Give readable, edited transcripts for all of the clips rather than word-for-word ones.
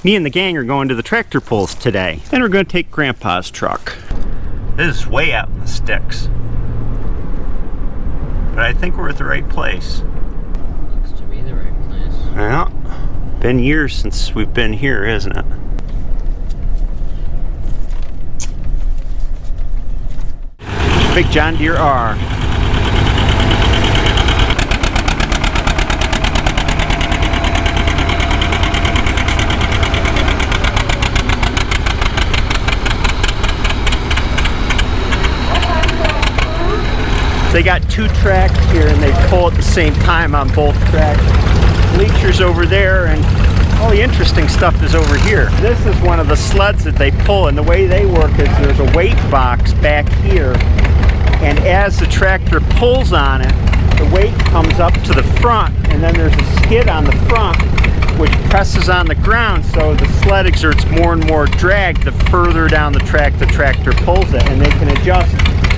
Me and the gang are going to the tractor pulls today, and we're going to take Grandpa's truck. This is way out in the sticks, but I think we're at the right place. Looks to be the right place. Well, been years since we've been here, isn't it? Big John Deere R. They got two tracks here and they pull at the same time on both tracks. Bleachers over there and all the interesting stuff is over here. This is one of the sleds that they pull, and the way they work is there's a weight box back here, and as the tractor pulls on it, the weight comes up to the front, and then there's a skid on the front which presses on the ground, so the sled exerts more and more drag the further down the tractor pulls it, and they can adjust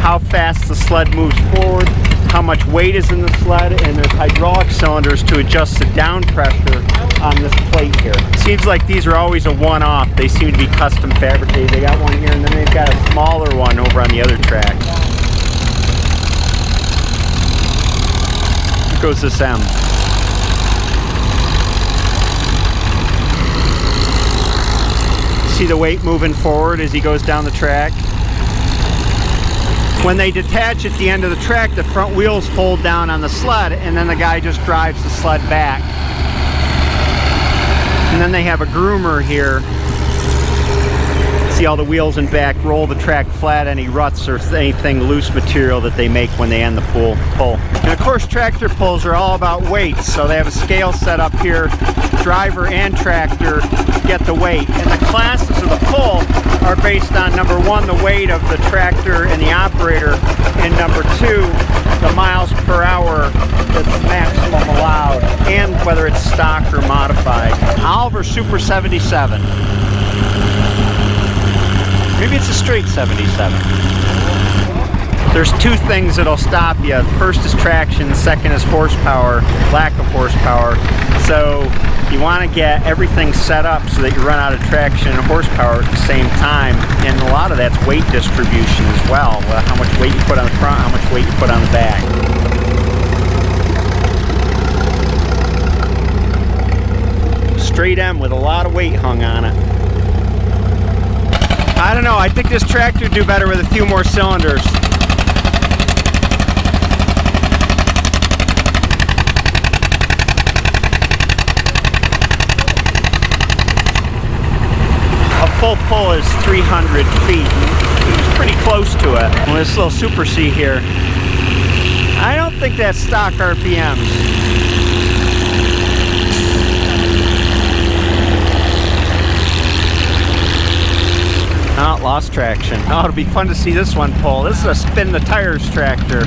how fast the sled moves forward, how much weight is in the sled, and there's hydraulic cylinders to adjust the down pressure on this plate here. Seems like these are always a one-off. They seem to be custom fabricated. They got one here, and then they've got a smaller one over on the other track. Here goes this M. See the weight moving forward as he goes down the track? When they detach at the end of the track, the front wheels fold down on the sled, and then the guy just drives the sled back. And then they have a groomer here. See all the wheels in back, roll the track flat, any ruts or anything loose material that they make when they end the pull. And of course, tractor pulls are all about weights, so they have a scale set up here, driver and tractor get the weight. And the classes of the pull are based on number one, the weight of the tractor and the operator, and number two, the miles per hour that's maximum allowed, and whether it's stock or modified. Oliver Super 77. Maybe it's a straight 77. There's two things that'll stop you. First is traction, second is horsepower, lack of horsepower. So you want to get everything set up so that you run out of traction and horsepower at the same time. And a lot of that's weight distribution as well. How much weight you put on the front, how much weight you put on the back. Straight M with a lot of weight hung on it. I don't know, I think this tractor would do better with a few more cylinders. A full pull is 300 feet. He's pretty close to it. Well, this little Super C here, I don't think that's stock RPMs. Oh, lost traction. Oh, it'll be fun to see this one pull. This is a spin the tires tractor.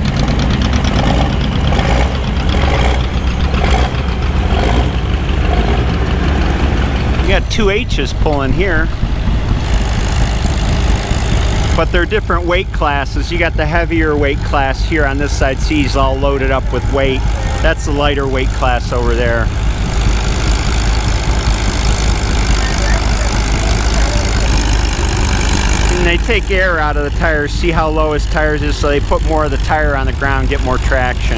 You got two H's pulling here. But they're different weight classes. You got the heavier weight class here on this side. See, he's all loaded up with weight. That's the lighter weight class over there. And they take air out of the tires, see how low his tires is, so they put more of the tire on the ground, get more traction.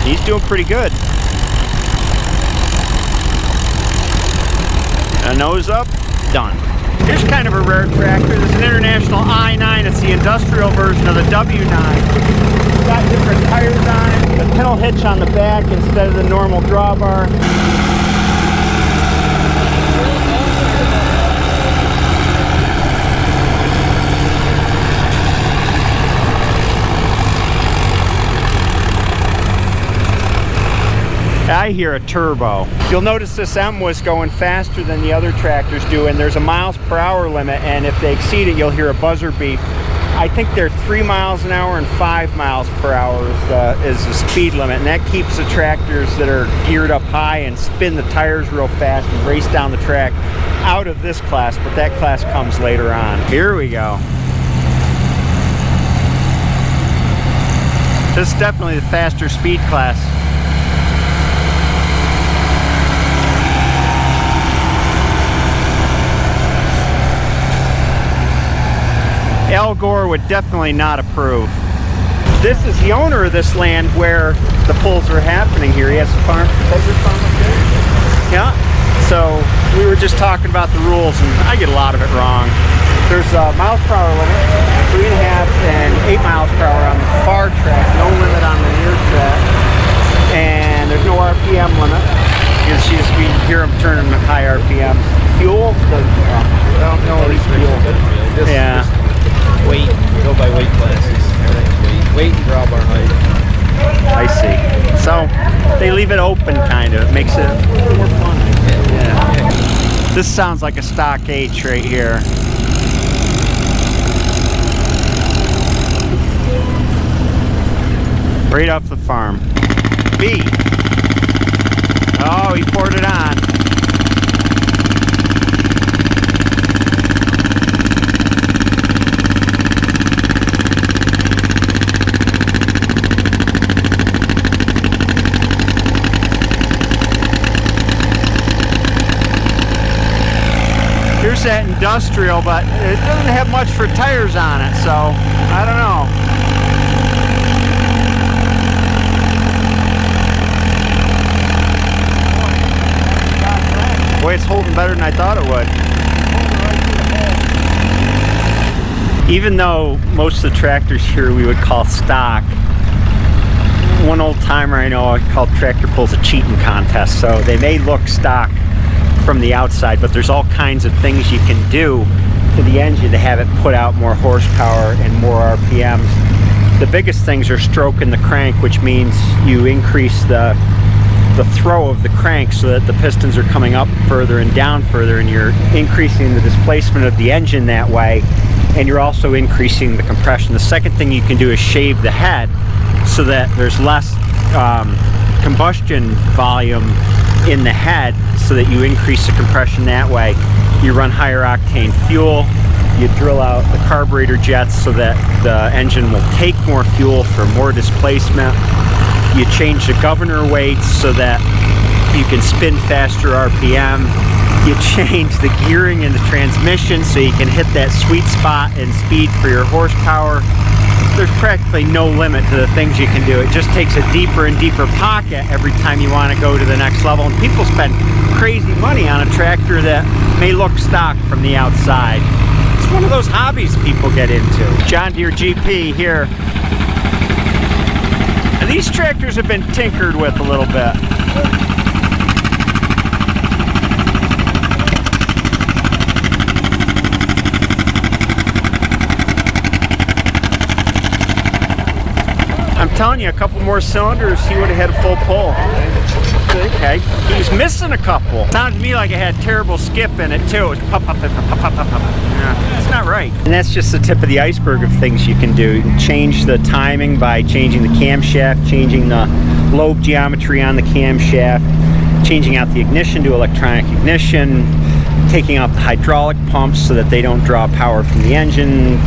He's doing pretty good. A nose up, done. Here's kind of a rare tractor. This is an International I-9. It's the industrial version of the W9. It's got different tires on it. The pedal hitch on the back instead of the normal drawbar. I hear a turbo. You'll notice this M was going faster than the other tractors do, and there's a miles per hour limit, and if they exceed it, you'll hear a buzzer beep. I think they're 3 miles an hour and 5 miles per hour is the speed limit, and that keeps the tractors that are geared up high and spin the tires real fast and race down the track out of this class, but that class comes later on. Here we go. This is definitely the faster speed class. Al Gore would definitely not approve. This is the owner of this land where the pulls are happening here. He has a farm. Is that your farm up there? Yeah. So we were just talking about the rules, and I get a lot of it wrong. There's a miles per hour limit, 3.5 and 8 miles per hour on the far track, no limit on the near track, and there's no RPM limit. We hear them turning at high RPM. Fuel? I don't know what fuel. Yeah. Weight. We go by weight classes. Weight and drawbar height. I see. So they leave it open, kind of. It makes it more fun. Yeah. This sounds like a stock H right here. Right off the farm. B. Oh, he poured it on. Here's that industrial, but it doesn't have much for tires on it, so I don't know. Boy, it's holding better than I thought it would. Even though most of the tractors here we would call stock, one old timer I know called tractor pulls a cheating contest, so they may look stock from the outside, but there's all kinds of things you can do to the engine to have it put out more horsepower and more RPMs. The biggest things are stroking the crank, which means you increase the throw of the crank so that the pistons are coming up further and down further, and you're increasing the displacement of the engine that way, and you're also increasing the compression. The second thing you can do is shave the head so that there's less combustion volume in the head, so that you increase the compression that way. You run higher octane fuel, you drill out the carburetor jets so that the engine will take more fuel for more displacement. You change the governor weights so that you can spin faster RPM. You change the gearing in the transmission so you can hit that sweet spot in speed for your horsepower. There's practically no limit to the things you can do. It just takes a deeper and deeper pocket every time you want to go to the next level. And people spend crazy money on a tractor that may look stock from the outside. It's one of those hobbies people get into. John Deere GP here. And these tractors have been tinkered with a little bit. I'm telling you, a couple more cylinders, he would have had a full pull. Okay, he was missing a couple. Sounded to me like it had terrible skip in it too. It was pop, pop, pop, pop, pop, pop, pop. Yeah, that's not right. And that's just the tip of the iceberg of things you can do. You can change the timing by changing the camshaft, changing the lobe geometry on the camshaft, changing out the ignition to electronic ignition, taking out the hydraulic pumps so that they don't draw power from the engine.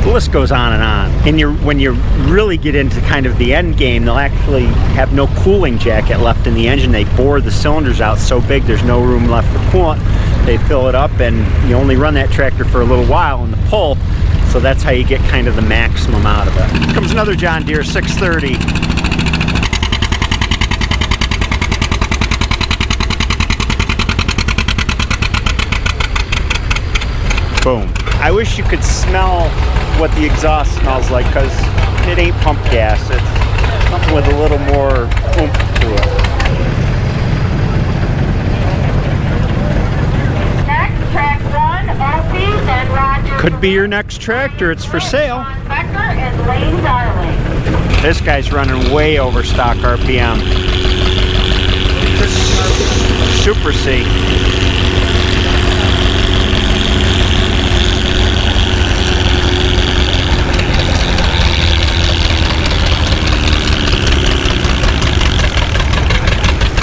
The list goes on and on. And when you really get into kind of the end game, they'll actually have no cooling jacket left in the engine. They bore the cylinders out so big there's no room left for coolant. They fill it up, and you only run that tractor for a little while in the pull, so that's how you get kind of the maximum out of it. Here comes another John Deere 630. Boom. I wish you could smell what the exhaust smells like, because it ain't pump gas. It's something with a little more oomph to it. Next, track 1, Opie and Roger. Could be your next tractor. It's for sale. Becker and Lane Darling. This guy's running way over stock RPM. Super C.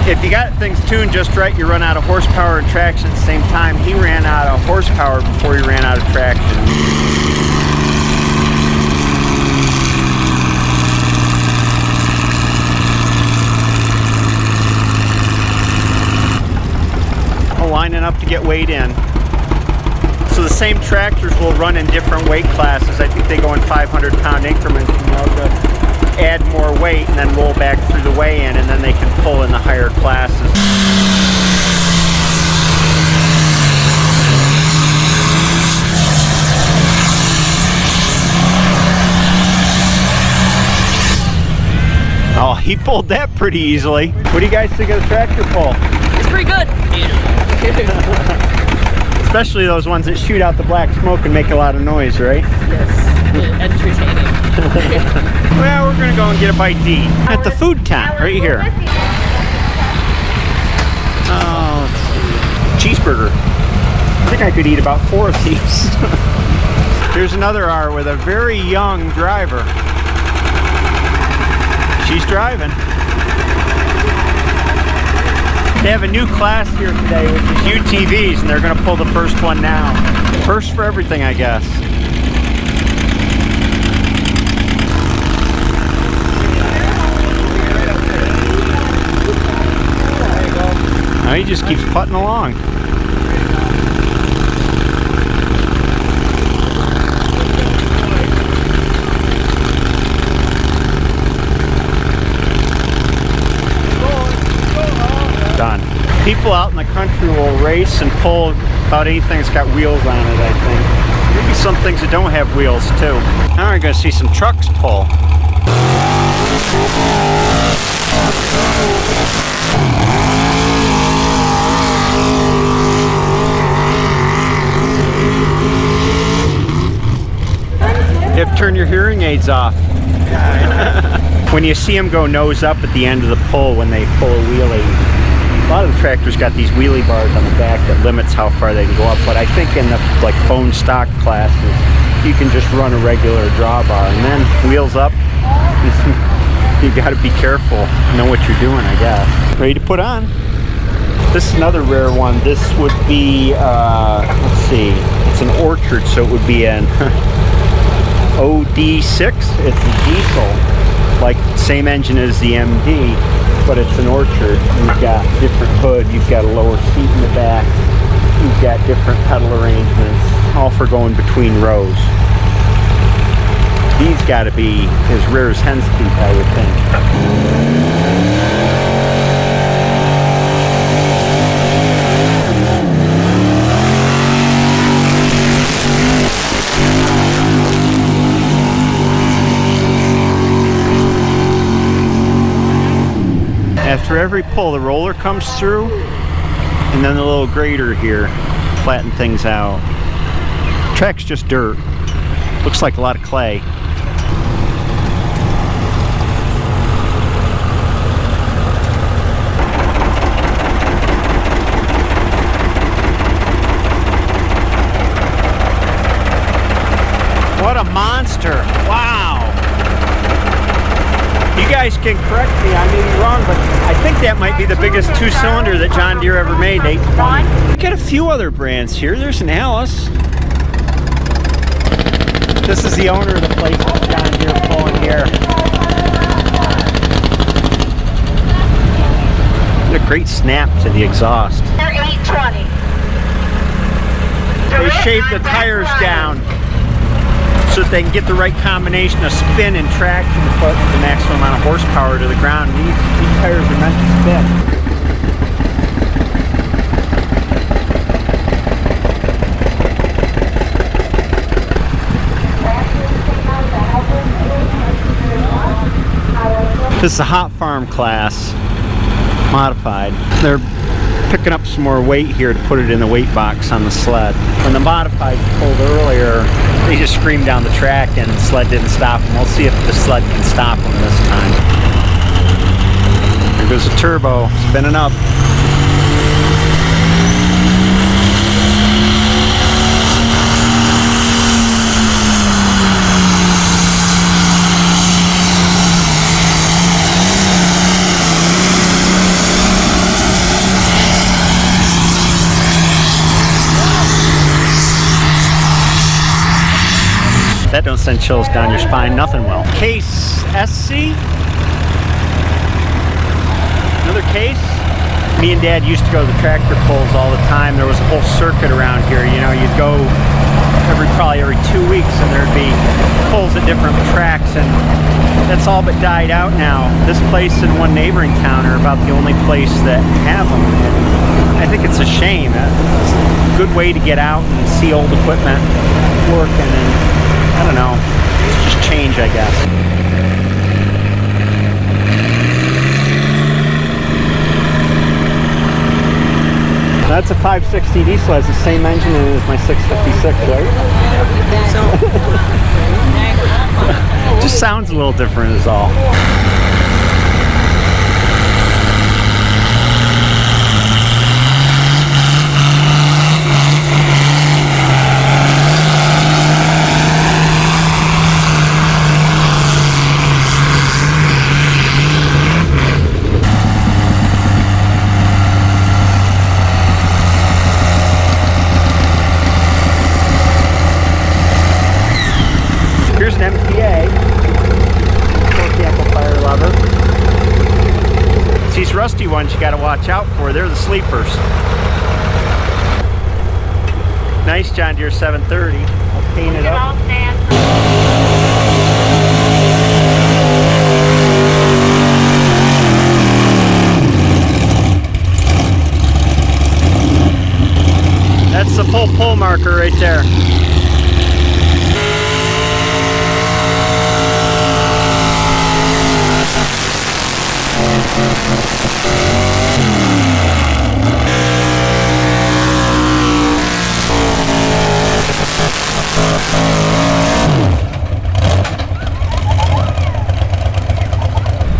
If you got things tuned just right, you run out of horsepower and traction at the same time. He ran out of horsepower before he ran out of traction. lining up to get weighed in. So the same tractors will run in different weight classes. I think they go in 500-pound increments, and they'll just add more weight and then roll back through the weigh-in, and then they can pull in the higher classes. Oh, he pulled that pretty easily. What do you guys think of the tractor pull? It's pretty good. Especially those ones that shoot out the black smoke and make a lot of noise, right? Yes, entertaining. Well, we're gonna go and get a bite to eat at the food tent right here. Oh, let's see. Cheeseburger. I think I could eat about 4 of these. Here's another R with a very young driver. She's driving. They have a new class here today, which is UTVs, and they're going to pull the first one now. First for everything, I guess. Now he just keeps putting along. Done. People out in the country will race and pull about anything that's got wheels on it, I think. Maybe some things that don't have wheels too. Now we're going to see some trucks pull. You have to turn your hearing aids off. When you see them go nose up at the end of the pull when they pull a wheelie, a lot of the tractors got these wheelie bars on the back that limits how far they can go up, but I think in the like phone stock classes, you can just run a regular drawbar, and then wheels up, you gotta be careful, know what you're doing, I guess. Ready to put on? This is another rare one. This would be, let's see, it's an Orchard, so it would be an OD6, it's a diesel, like same engine as the MD, but it's an Orchard. You've got different hood, you've got a lower seat in the back, you've got different pedal arrangements, all for going between rows. These got to be as rare as hen's teeth, I would think. After every pull, the roller comes through, and then the little grater here flatten things out. Track's just dirt. Looks like a lot of clay. What a monster. Wow. You guys can correct me, I may be wrong, but I think that might be the biggest two-cylinder that John Deere ever made, 820. We got a few other brands here. There's an Alice. This is the owner of the place that John Deere pulling here. What a great snap to the exhaust. They're 820. They shaved the tires down so that they can get the right combination of spin and traction to put the maximum amount of horsepower to the ground. These tires are meant to spin. This is a hot farm class, modified. They're picking up some more weight here to put it in the weight box on the sled. When the modified pulled earlier, they just screamed down the track and the sled didn't stop them. We'll see if the sled can stop them this time. There goes the turbo, spinning up. That don't send chills down your spine, nothing will. Case SC. Another case. Me and Dad used to go to the tractor pulls all the time. There was a whole circuit around here. You know, you'd go probably every 2 weeks, and there'd be pulls at different tracks, and that's all but died out now. This place and one neighboring town are about the only place that have them. And I think it's a shame. It's a good way to get out and see old equipment working, and I don't know, it's just change, I guess. That's a 560D sled, the same engine as my 656, right? Just sounds a little different is all. Here's an MPA, torque amplifier lever. It's these rusty ones you got to watch out for. They're the sleepers. Nice John Deere 730. I'll paint it up. That's the full pull marker right there.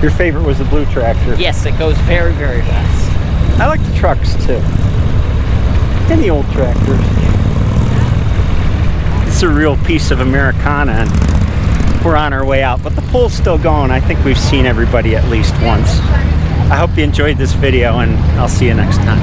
Your favorite was the blue tractor. Yes, it goes very, very fast. I like the trucks too. And the old tractors. It's a real piece of Americana, and we're on our way out, but the pull's still going. I think we've seen everybody at least once. I hope you enjoyed this video, and I'll see you next time.